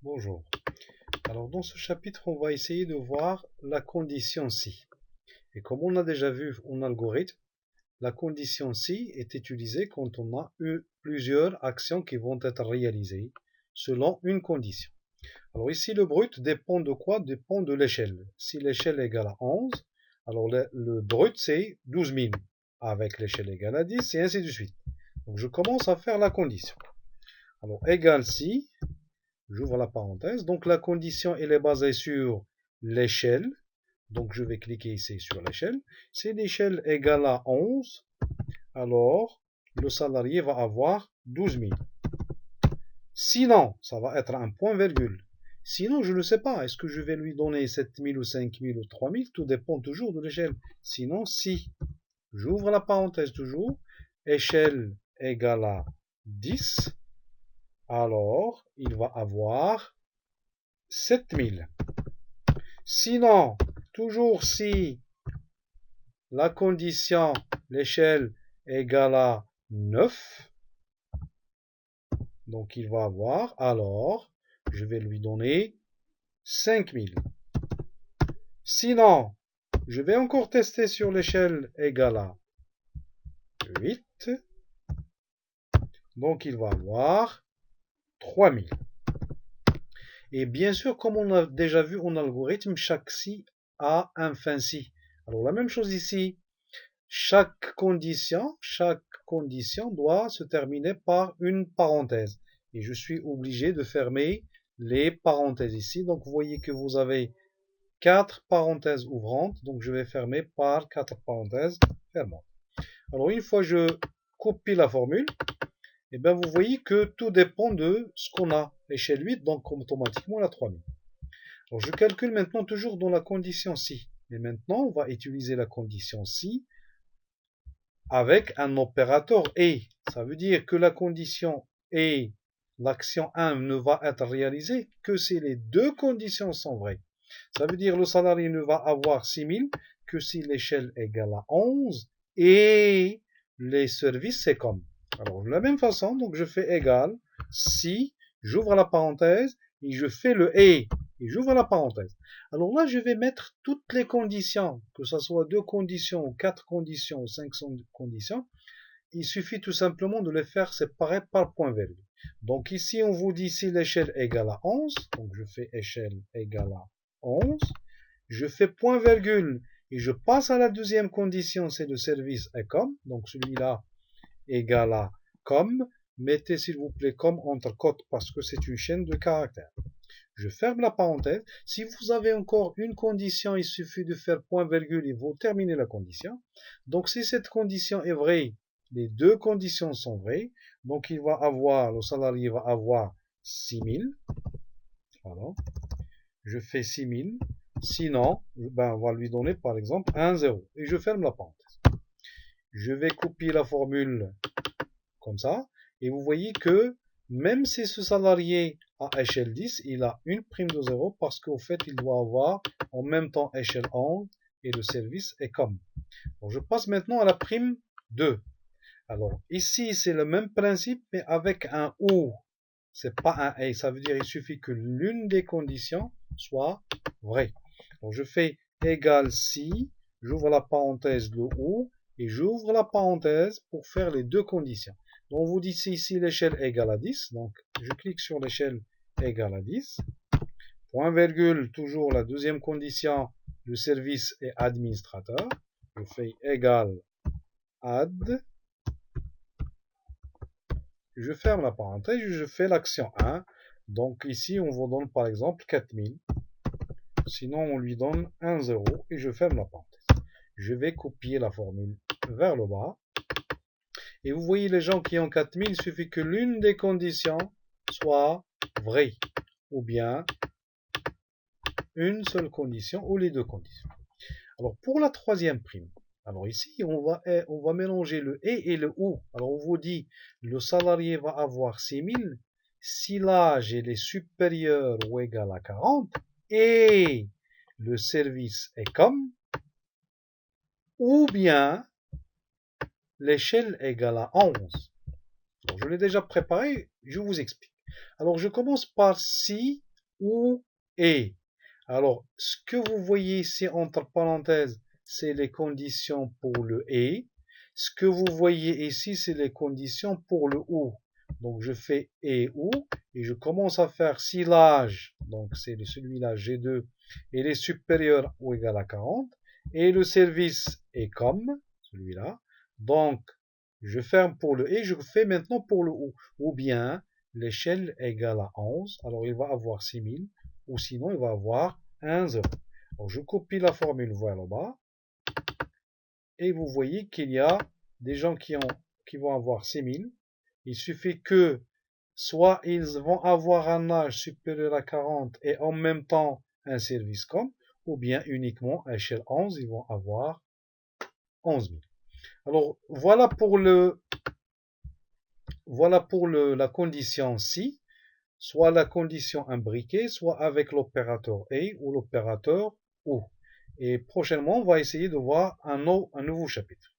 Bonjour. Alors dans ce chapitre, on va essayer de voir la condition si. Et comme on a déjà vu en algorithme, la condition si est utilisée quand on a eu plusieurs actions qui vont être réalisées selon une condition. Alors ici, le brut dépend de quoi? Dépend de l'échelle. Si l'échelle est égale à 11, alors le brut c'est 12 000, avec l'échelle égale à 10, et ainsi de suite. Donc je commence à faire la condition. Alors égale si, j'ouvre la parenthèse. Donc la condition elle est basée sur l'échelle. Donc je vais cliquer ici sur l'échelle. Si l'échelle égale à 11, alors le salarié va avoir 12 000. Sinon, ça va être un point virgule. Sinon, je ne sais pas. Est-ce que je vais lui donner 7 000 ou 5 000 ou 3 000? Tout dépend toujours de l'échelle. Sinon, si j'ouvre la parenthèse toujours, échelle égale à 10, alors il va avoir 7 000. Sinon, toujours si la condition, l'échelle égale à 9, donc il va avoir, alors je vais lui donner 5 000. Sinon, je vais encore tester sur l'échelle égale à 8, donc il va avoir 3 000. Et bien sûr, comme on a déjà vu en algorithme, chaque si a un fin si. Alors la même chose ici, chaque condition doit se terminer par une parenthèse. Et je suis obligé de fermer les parenthèses ici. Donc vous voyez que vous avez 4 parenthèses ouvrantes. Donc je vais fermer par 4 parenthèses fermantes. Alors une fois que je copie la formule, et bien vous voyez que tout dépend de ce qu'on a. Échelle 8, donc automatiquement la 3000. Alors je calcule maintenant toujours dans la condition si. Mais maintenant on va utiliser la condition si avec un opérateur et. Ça veut dire que la condition et l'action 1 ne va être réalisée que si les deux conditions sont vraies. Ça veut dire que le salarié ne va avoir 6000 que si l'échelle égale à 11 et les services c'est comme. Alors de la même façon, donc je fais égal si, j'ouvre la parenthèse et je fais le et j'ouvre la parenthèse. Alors là, je vais mettre toutes les conditions, que ce soit 2 conditions, ou 4 conditions, ou 5 conditions. Il suffit tout simplement de les faire séparer par point virgule. Donc ici, on vous dit si l'échelle égale à 11, donc je fais échelle égale à 11, je fais point virgule et je passe à la deuxième condition, c'est le service est comme, donc celui-là égale à comme, mettez s'il vous plaît comme entre cotes parce que c'est une chaîne de caractères. Je ferme la parenthèse. Si vous avez encore une condition, il suffit de faire point virgule et vous terminez la condition. Donc si cette condition est vraie, les deux conditions sont vraies. Donc il va avoir, le salarié va avoir 6000. Voilà. Je fais 6000. Sinon, ben, on va lui donner par exemple 1, 0. Et je ferme la parenthèse. Je vais copier la formule comme ça. Et vous voyez que même si ce salarié à échelle 10, il a une prime de 0 parce qu'au fait, il doit avoir en même temps échelle 11 et le service est comme. Donc, je passe maintenant à la prime 2. Alors, ici, c'est le même principe, mais avec un ou. C'est pas un et. Ça veut dire qu'il suffit que l'une des conditions soit vraie. Donc, je fais égal si, j'ouvre la parenthèse le ou, et j'ouvre la parenthèse pour faire les deux conditions. Donc, on vous dit ici l'échelle égale à 10. Donc, je clique sur l'échelle égale à 10. Point virgule, toujours la deuxième condition, le service est administrateur. Je fais égal add. Je ferme la parenthèse, je fais l'action 1. Donc ici, on vous donne par exemple 4000. Sinon, on lui donne 1, 0 et je ferme la parenthèse. Je vais copier la formule vers le bas. Et vous voyez les gens qui ont 4000, il suffit que l'une des conditions soit vraie. Ou bien une seule condition ou les deux conditions. Alors pour la troisième prime, alors ici on va mélanger le et le ou. Alors on vous dit le salarié va avoir 6000 si l'âge est supérieur ou égal à 40 et le service est comme, ou bien l'échelle égale à 11. Alors, je l'ai déjà préparé, je vous explique. Alors je commence par si ou et. Alors, ce que vous voyez ici entre parenthèses, c'est les conditions pour le et. Ce que vous voyez ici, c'est les conditions pour le ou. Donc, je fais et ou, et je commence à faire si l'âge, donc c'est celui-là, G2, il est supérieur ou égal à 40, et le service est comme celui-là. Donc, je ferme pour le et, je fais maintenant pour le ou bien l'échelle égale à 11, alors il va avoir 6000, ou sinon il va avoir 1 0. Alors, je copie la formule vers le bas, et vous voyez qu'il y a des gens qui vont avoir 6000. Il suffit que soit ils vont avoir un âge supérieur à 40 et en même temps un service com, ou bien uniquement à échelle 11, ils vont avoir 11 000. Alors voilà pour la condition si, soit la condition imbriquée, soit avec l'opérateur et ou l'opérateur ou. Et prochainement, on va essayer de voir un nouveau chapitre.